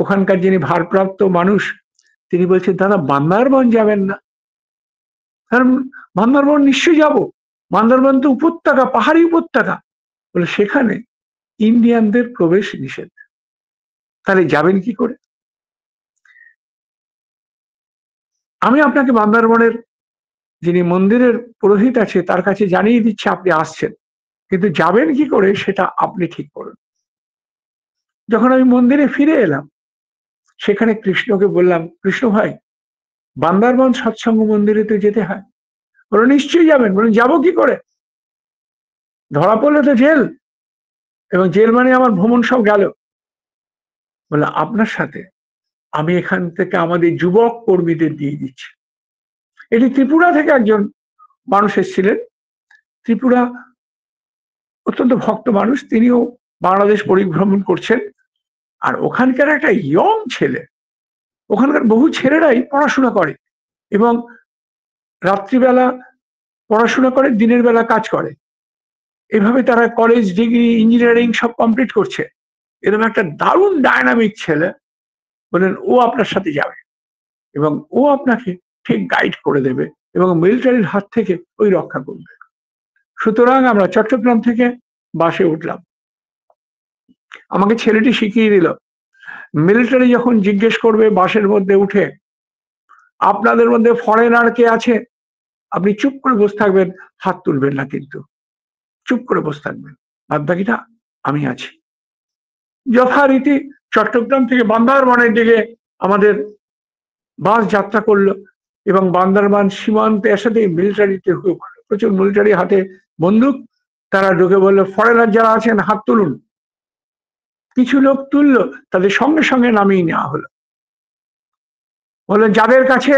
ওখানকার যিনি ভারপ্রাপ্ত মানুষ তিনি বলছেন, দাদা বান্দরবন যাবেন না? কারণ বান্দরবন নিশ্চয়ই যাব, বান্দরবন তো উপত্যকা, পাহাড়ি উপত্যকা। বলে সেখানে ইন্ডিয়ানদের প্রবেশ নিষেধ। তাহলে যাবেন কি করে? আমি আপনাকে বান্দরবনের যিনি মন্দিরের পুরোহিত আছে তার কাছে জানিয়ে দিচ্ছি আপনি আসছেন, কিন্তু যাবেন কি করে সেটা আপনি ঠিক করুন। যখন আমি মন্দিরে ফিরে এলাম, সেখানে কৃষ্ণকে বললাম, কৃষ্ণ ভাই, বান্দরবন সৎসঙ্গ মন্দিরে তো যেতে হয়। বলো নিশ্চয়ই যাবেন। বলুন যাবো কি করে? ধরা পড়লে তো জেল, এবং জেল মানে আমার ভ্রমণ সব গেল। বলে আপনার সাথে আমি এখান থেকে আমাদের যুবক কর্মীদের দিয়ে দিচ্ছি। এটি ত্রিপুরা থেকে একজন মানুষ এসেছিলেন। ত্রিপুরা অত্যন্ত ভক্ত মানুষ, তিনিও বাংলাদেশ পরিভ্রমণ করছেন। আর ওখানকার একটা ইয়ং ছেলে, ওখানকার বহু ছেলেরাই পড়াশোনা করে এবং রাত্রিবেলা পড়াশোনা করে, দিনের বেলা কাজ করে। এভাবে তারা কলেজ ডিগ্রি, ইঞ্জিনিয়ারিং সব কমপ্লিট করছে। এরকম একটা দারুণ ডায়নামিক ছেলে। বলেন ও আপনার সাথে যাবে এবং ও আপনাকে ঠিক গাইড করে দেবে এবং মিলিটারির হাত থেকে ওই রক্ষা করবে। সুতরাং আমরা চট্টগ্রাম থেকে বাসে উঠলাম। আমাকে ছেলেটি শিখিয়ে দিল, মিলিটারি যখন জিজ্ঞেস করবে বাসের মধ্যে উঠে, আপনাদের মধ্যে ফরেনার কে আছে, আপনি চুপ করে বসে থাকবেন, হাত তুলবেন না, কিন্তু চুপ করে বসে থাকবেন, বাদ বাকিটা আমি আছি। যথারীতি চট্টগ্রাম থেকে বান্দরবানের দিকে আমাদের বাস যাত্রা করলো এবং বান্দরবান সীমান্তে এসে মিলিটারিতে ঢুকে পড়লো। প্রচুর মিলিটারি, হাতে বন্দুক। তারা ঢুকে বললো, ফরেনার যারা আছেন হাত তুলুন। কিছু লোক তুললো, তাদের সঙ্গে সঙ্গে নামিয়ে নেওয়া হলো। বললো যাদের কাছে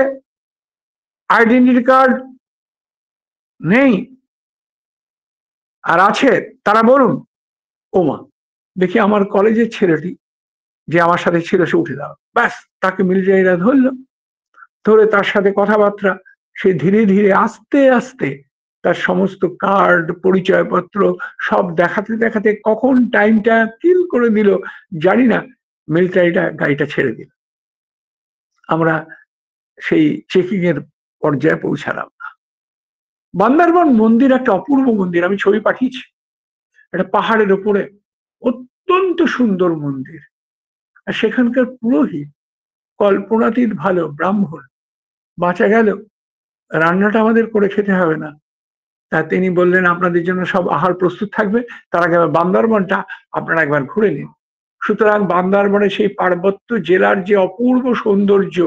আইডেন্টিটি কার্ড নেই আর আছে তারা বলুন। ওমা, দেখি আমার কলেজের ছেলেটি যে আমার সাথে ছিল সে উঠে দাও, ব্যাস তাকে মিলিটারিরা ধরলো। ধরে তার সাথে কথাবার্তা, সে ধীরে ধীরে আস্তে আস্তে তার সমস্ত কার্ড, পরিচয়পত্র সব দেখাতে দেখাতে কখন টাইমটা কিল করে দিল জানি না, মিলিটারিটা গাড়িটা ছেড়ে দিল। আমরা সেই চেকিং এর পর্যায়ে পৌঁছালাম। বান্দরবন মন্দির একটা অপূর্ব মন্দির, আমি ছবি পাঠিয়েছি। একটা পাহাড়ের উপরে অত্যন্ত সুন্দর মন্দির। আর সেখানকার পুরোহিত কল্পনাতীত ভালো ব্রাহ্মণ। বাঁচা গেল, রান্নাটা আমাদের করে খেতে হবে না। তা তিনি বললেন আপনাদের জন্য সব আহার প্রস্তুত থাকবে, তার আগে বান্দরবনটা আপনারা একবার ঘুরে নিন। সুতরাং বান্দরবনে সেই পার্বত্য জেলার যে অপূর্ব সৌন্দর্য,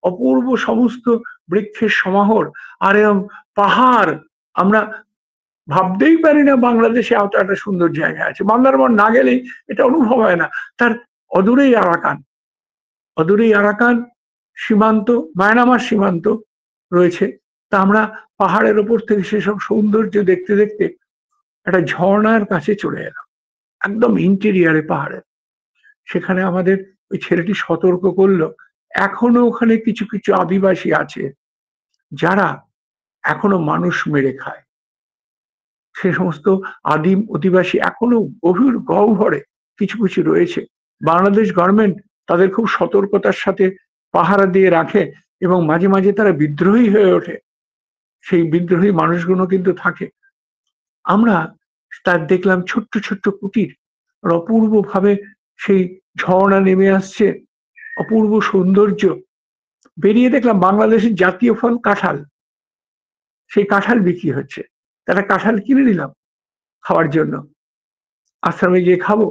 অপূর্ব সমস্ত বৃক্ষের সমাহার, আর এরকম পাহাড়, আমরা ভাবতেই পারি না বাংলাদেশে এত একটা সুন্দর জায়গা আছে। বান্দরবন না গেলেই এটা অনুভব হয় না। তার অদূরেই আরাকান, অদূরেই আরাকান সীমান্ত, মায়ানমার সীমান্ত রয়েছে। তা আমরা পাহাড়ের ওপর থেকে সেসব সৌন্দর্য দেখতে দেখতে একটা ঝর্ণার কাছে চলে এলাম, একদম ইন্টেরিয়ারে পাহাড়ের। সেখানে আমাদের ওই ছেলেটি সতর্ক করলো, এখনো ওখানে কিছু কিছু আদিবাসী আছে যারা এখনো মানুষ মেরে খায়। সে সমস্ত আদিম অধিবাসী এখনো গভীর গহ্বরে কিছু কিছু রয়েছে। বাংলাদেশ গভর্নমেন্ট তাদের খুব সতর্কতার সাথে পাহারা দিয়ে রাখে এবং মাঝে মাঝে তারা বিদ্রোহী হয়ে ওঠে। সেই বিদ্রোহী মানুষগুলো কিন্তু থাকে। আমরা তার দেখলাম ছোট্ট ছোট্ট কুটির, আর অপূর্ব ভাবে সেই ঝর্ণা নেমে আসছে, অপূর্ব সৌন্দর্য। বেরিয়ে দেখলাম বাংলাদেশের জাতীয় ফল কাঁঠাল, সেই কাঁঠাল বিক্রি হচ্ছে। তারা কাঁঠাল কিনে নিলাম খাওয়ার জন্য, আশ্রমে গিয়ে খাবো।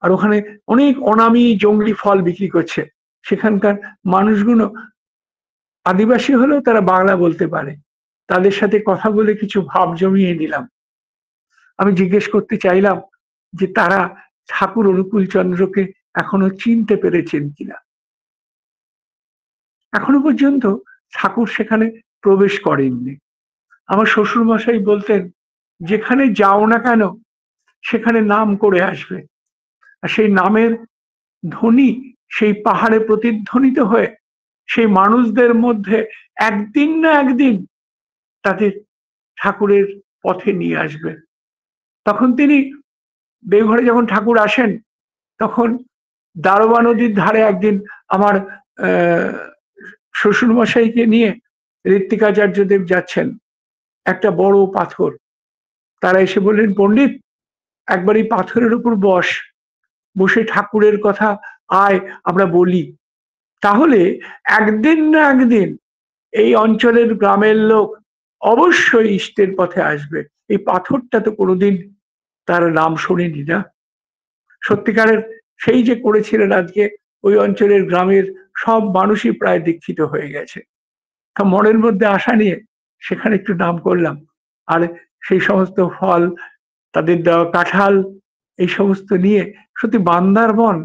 আর ওখানে অনেক অনামী জঙ্গলি ফল বিক্রি করছে। সেখানকার মানুষগুলো আদিবাসী হলেও তারা বাংলা বলতে পারে। তাদের সাথে কথা বলে কিছু ভাব জমিয়ে নিলাম। আমি জিজ্ঞেস করতে চাইলাম যে তারা ঠাকুর অনুকূল চন্দ্রকে এখনো চিনতে পেরেছেন কিনা। এখনো পর্যন্ত ঠাকুর সেখানে প্রবেশ করেননি। আমার শ্বশুর মশাই বলতেন, যেখানে যাও না কেন সেখানে নাম করে আসবে, আর সেই নামের ধ্বনি সেই পাহাড়ে প্রতিধ্বনিত হয়ে সেই মানুষদের মধ্যে একদিন না একদিন তাদের ঠাকুরের পথে নিয়ে আসবে। তখন তিনি দেওঘরে যখন ঠাকুর আসেন তখন দারোয়া নদীর ধারে একদিন আমার শ্বশুরমশাইকে নিয়ে ঋত্বিকাচার্যদেব যাচ্ছেন, একটা বড় পাথর। তারা এসে বললেন, পণ্ডিত একবার এই পাথরের উপর বসে ঠাকুরের কথা আয় আমরা বলি। তাহলে একদিন না একদিন এই অঞ্চলের গ্রামের লোক অবশ্যই ইষ্টের পথে আসবে। এই পাথরটা তো কোনোদিন তার নাম শোনেনি না। সত্যিকারের সেই যে করেছিলেন, আজকে ওই অঞ্চলের গ্রামের সব মানুষই প্রায় দীক্ষিত হয়ে গেছে। তা মনের মধ্যে আশা নিয়ে সেখানে একটু নাম করলাম। আর সেই সমস্ত ফল, তাদের দেওয়া কাঁঠাল, এই সমস্ত নিয়ে সত্যি বান্দারবন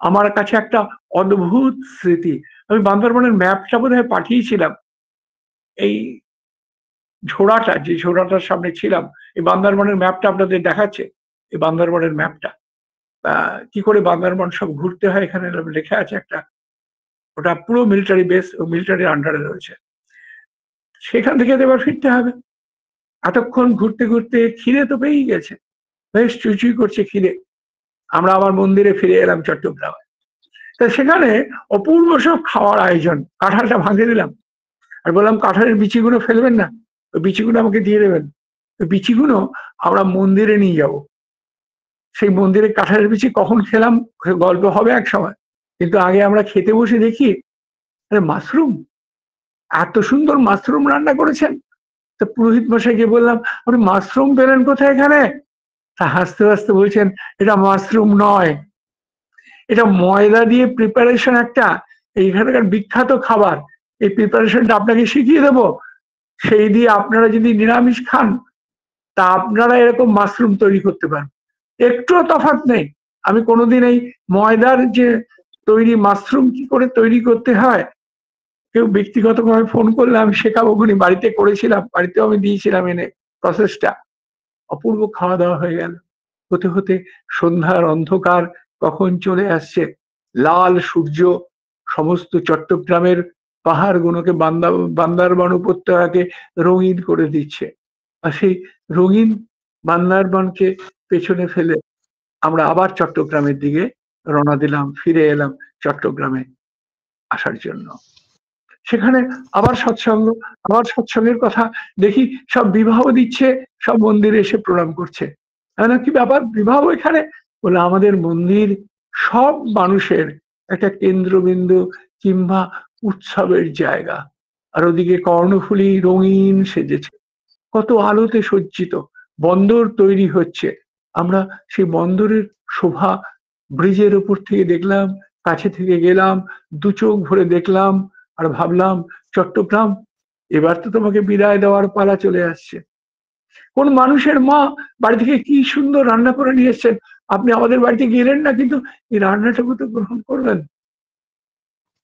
আমার কাছে একটা অদ্ভুত স্মৃতি। আমি বান্দারবনের ম্যাপটা বোধহয় পাঠিয়েছিলাম। এই যে ঝোড়াটার সামনে ছিলাম, এই বান্দারবনের ম্যাপটা আপনাদের দেখাচ্ছে। এই বান্দারবনের ম্যাপটা কি করে বান্দারবন সব ঘুরতে হয় এখানে লেখা আছে একটা। ওটা পুরো মিলিটারি বেস, মিলিটারির আন্ডারে রয়েছে। সেখান থেকে এবার ফিরতে হবে। এতক্ষণ ঘুরতে ঘুরতে খিদে তো পেয়েই গেছে, বেশ চুইচুই করছে খিদে। আমরা আবার মন্দিরে ফিরে এলাম চট্টগ্রামে। তা সেখানে অপূর্ব সব খাওয়ার আয়োজন। কাঁঠালটা ভাঙে দিলাম আর বললাম, কাঁঠালের বিচিগুলো ফেলবেন না, ওই বিচিগুলো আমাকে দিয়ে দেবেন। ওই বিচিগুলো আমরা মন্দিরে নিয়ে যাব। সেই মন্দিরে কাঁঠালের বিচি কখন খেলাম গল্প হবে এক সময়, কিন্তু আগে আমরা খেতে বসে দেখি, আরে মাশরুম, এত সুন্দর মাশরুম রান্না করেছেন। তা পুরোহিত মশাইকে বললাম, আপনি মাশরুম পেলেন কোথায় এখানে? তা হাসতে হাসতে বলছেন, এটা মাশরুম নয়, এটা ময়দা দিয়ে প্রিপারেশন একটা, এইখানকার বিখ্যাত খাবার। এই প্রিপারেশনটা আপনাকে শিখিয়ে দেবো, সেই দিয়ে আপনারা যদি নিরামিষ খান তা আপনারা এরকম মাশরুম তৈরি করতে পারেন। একটুও তফাৎ নেই। আমি কোনোদিন এই ময়দার যে তৈরি মাশরুম কি করে তৈরি করতে হয়, কেউ ব্যক্তিগতভাবে ফোন করলে আমি শেখাবো, বাড়িতে করেছিলাম, বাড়িতেও আমি দিয়েছিলাম এনে প্রসেসটা। অপূর্ব খাওয়া দাওয়া হয়ে গেল। হতে হতে সন্ধ্যার অন্ধকার কখন চলে আসছে, লাল সূর্য সমস্ত চট্টগ্রামের পাহাড়গুলোকে বান্দারবান উপত্যকাকে রঙিন করে দিচ্ছে। আর সেই রঙিন বান্দারবানকে পেছনে ফেলে আমরা আবার চট্টগ্রামের দিকে রওনা দিলাম, ফিরে এলাম চট্টগ্রামে আসার জন্য। সেখানে আবার সৎসঙ্গের কথা দেখি, সব বিবাহ দিচ্ছে, সব মন্দিরে এসে প্রণাম করছে। কি ব্যাপার, বিবাহ এখানে? বলে আমাদের মন্দির সব মানুষের একটা কেন্দ্রবিন্দু কিংবা উৎসবের জায়গা। আর ওদিকে কর্ণফুলী রঙিন সেজেছে, কত আলোতে সজ্জিত, বন্দর তৈরি হচ্ছে। আমরা সেই বন্দরের শোভা ব্রিজের উপর থেকে দেখলাম, কাছে থেকে গেলাম, দু চোখ ভরে দেখলাম আর ভাবলাম, চট্টগ্রাম এবার তো তোমাকে বিদায় দেওয়ার পালা চলে আসছে। কোন মানুষের মা বাড়ি থেকে কি সুন্দর রান্না করে নিয়ে এসছেন, আপনি আমাদের বাড়িতে গেলেন না, কিন্তু এই রান্নাটাকে তো গ্রহণ করবেন।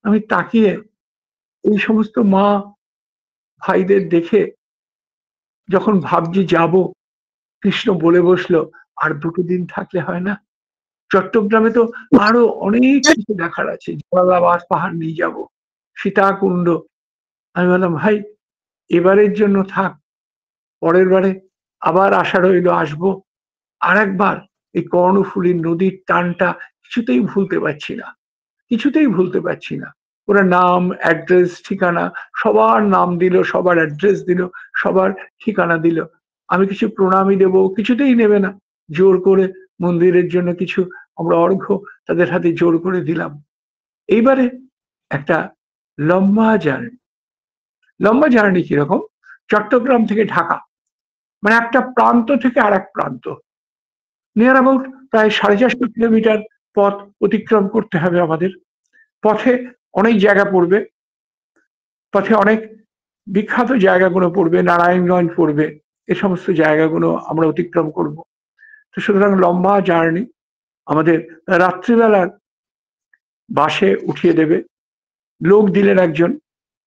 আমি তাকিয়ে এই সমস্ত মা ভাইদের দেখে যখন ভাবছি যাব, কৃষ্ণ বলে বসলো, আর দুটো দিন থাকলে হয় না? চট্টগ্রামে তো আরো অনেক কিছু দেখার আছে। জলালাবাস পাহাড় নিয়ে যাব, সীতাকুণ্ড। আমি বললাম, ভাই এবারের জন্য থাক, পরের বারে আবার আশা রইল, আসবো। আর একবার এই কর্ণফুলীর নদীর টানটা কিছুতেই ভুলতে পারছি না। ওরা নাম, অ্যাড্রেস, ঠিকানা, সবার নাম দিল, সবার অ্যাড্রেস দিল, সবার ঠিকানা দিল। আমি কিছু প্রণামী দেবো, কিছুতেই নেবে না। জোর করে মন্দিরের জন্য কিছু আমরা অর্ঘ্য তাদের হাতে জোর করে দিলাম। এইবারে একটা লম্বা জার্নি কিরকম, চট্টগ্রাম থেকে ঢাকা, মানে একটা প্রান্ত থেকে আর এক প্রান্ত, নিয়ার অ্যাবাউট প্রায় 450 কিলোমিটার পথ অতিক্রম করতে হবে আমাদের। পথে অনেক জায়গা পড়বে, পথে অনেক বিখ্যাত জায়গাগুলো পড়বে, নারায়ণগঞ্জ পড়বে, এ সমস্ত জায়গাগুলো আমরা অতিক্রম করব। তো সুতরাং লম্বা জার্নি। আমাদের রাত্রিবেলার বাসে উঠিয়ে দেবে, লোক দিলেন একজন,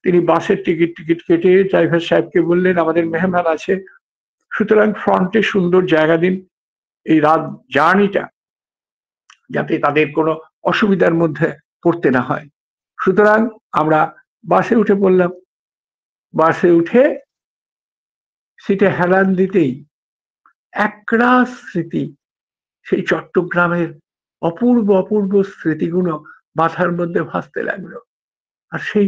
তিনি বাসের টিকিট কেটে ড্রাইভার সাহেবকে বললেন, আমাদের মেহমান আছে, সুতরাং ফ্রন্টে সুন্দর জায়গা দিন, এই রাত জার্নিটা যাতে তাদের কোনো অসুবিধার মধ্যে পড়তে না হয়। সুতরাং আমরা বাসে উঠে পড়লাম। বাসে উঠে সিটে হেলান দিতেই একরাশ স্মৃতি সেই চট্টগ্রামের অপূর্ব অপূর্ব স্মৃতিগুলো মাথার মধ্যে ভাসতে লাগলো। আর সেই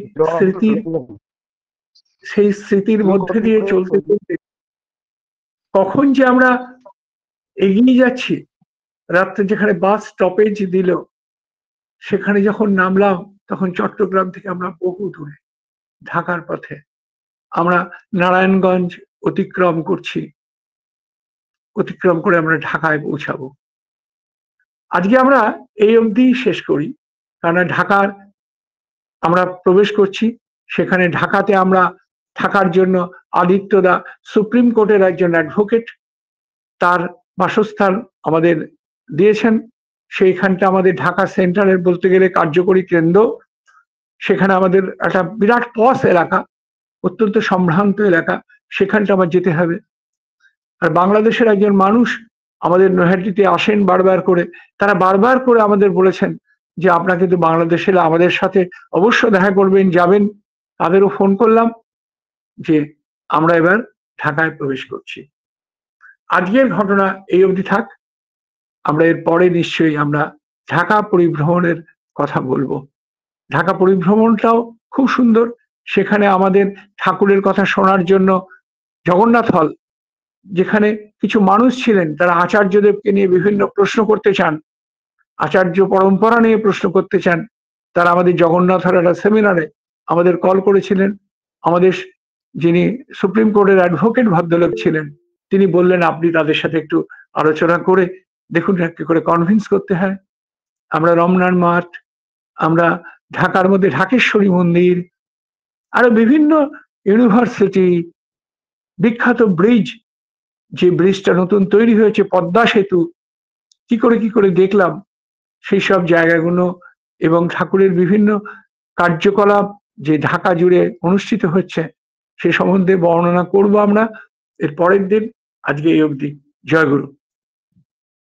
স্মৃতির মধ্যে দিয়ে চলতে চলতে কখন যে আমরা এগিয়ে যাচ্ছি, রাত্রে যেখানে বাস স্টপেজ দিল সেখানে যখন নামলাম তখন চট্টগ্রাম থেকে আমরা বহু দূরে ঢাকার পথে আমরা নারায়ণগঞ্জ অতিক্রম করছি, অতিক্রম করে আমরা ঢাকায় পৌঁছাবো। আজকে আমরা এই অবধি শেষ করি, কারণ ঢাকার আমরা প্রবেশ করছি, সেখানে ঢাকাতে আমরা থাকার জন্য আদিত্যদা সুপ্রিম কোর্টের একজন অ্যাডভোকেট, তার বাসস্থান আমাদের দিয়েছেন। সেইখানটা আমাদের ঢাকা সেন্টারের বলতে গেলে কার্যকরী কেন্দ্র। সেখানে আমাদের একটা বিরাট পথ এলাকা, অত্যন্ত সম্ভ্রান্ত এলাকা, সেখানটা আমার যেতে হবে। আর বাংলাদেশের একজন মানুষ আমাদের নৈহাটিতে আসেন বারবার করে, তারা বারবার করে আমাদের বলেছেন যে আপনাকে তো বাংলাদেশে আমাদের সাথে অবশ্য দেখা করবেন, যাবেন। তাদেরও ফোন করলাম যে আমরা এবার ঢাকায় প্রবেশ করছি। আজকের ঘটনা এই অবধি থাক, আমরা এর পরে নিশ্চয়ই আমরা ঢাকা পরিভ্রমণের কথা বলবো। ঢাকা পরিভ্রমণটাও খুব সুন্দর। সেখানে আমাদের ঠাকুরের কথা শোনার জন্য জগন্নাথ হল, যেখানে কিছু মানুষ ছিলেন তারা আচার্যদেবকে নিয়ে বিভিন্ন প্রশ্ন করতে চান, আচার্য পরম্পরা নিয়ে প্রশ্ন করতে চান, তারা আমাদের জগন্নাথ হল একটা সেমিনারে আমাদের কল করেছিলেন। আমাদের যিনি সুপ্রিম কোর্টের অ্যাডভোকেট ভদ্রলোক ছিলেন, তিনি বললেন আপনি তাদের সাথে একটু আলোচনা করে দেখুন কি করে কনভিন্স করতে হয়। আমরা রমনার মাঠ, আমরা ঢাকার মধ্যে ঢাকেশ্বরী মন্দির, আরো বিভিন্ন ইউনিভার্সিটি, বিখ্যাত ব্রিজ, যে ব্রিজটা নতুন তৈরি হয়েছে পদ্মা সেতু, কি করে দেখলাম সেই সব জায়গাগুলো, এবং ঠাকুরের বিভিন্ন কার্যকলাপ যে ঢাকা জুড়ে অনুষ্ঠিত হচ্ছে সে সম্বন্ধে বর্ণনা করব আমরা এর পরের দিন। আজকে এই অবধি। জয় গুরু।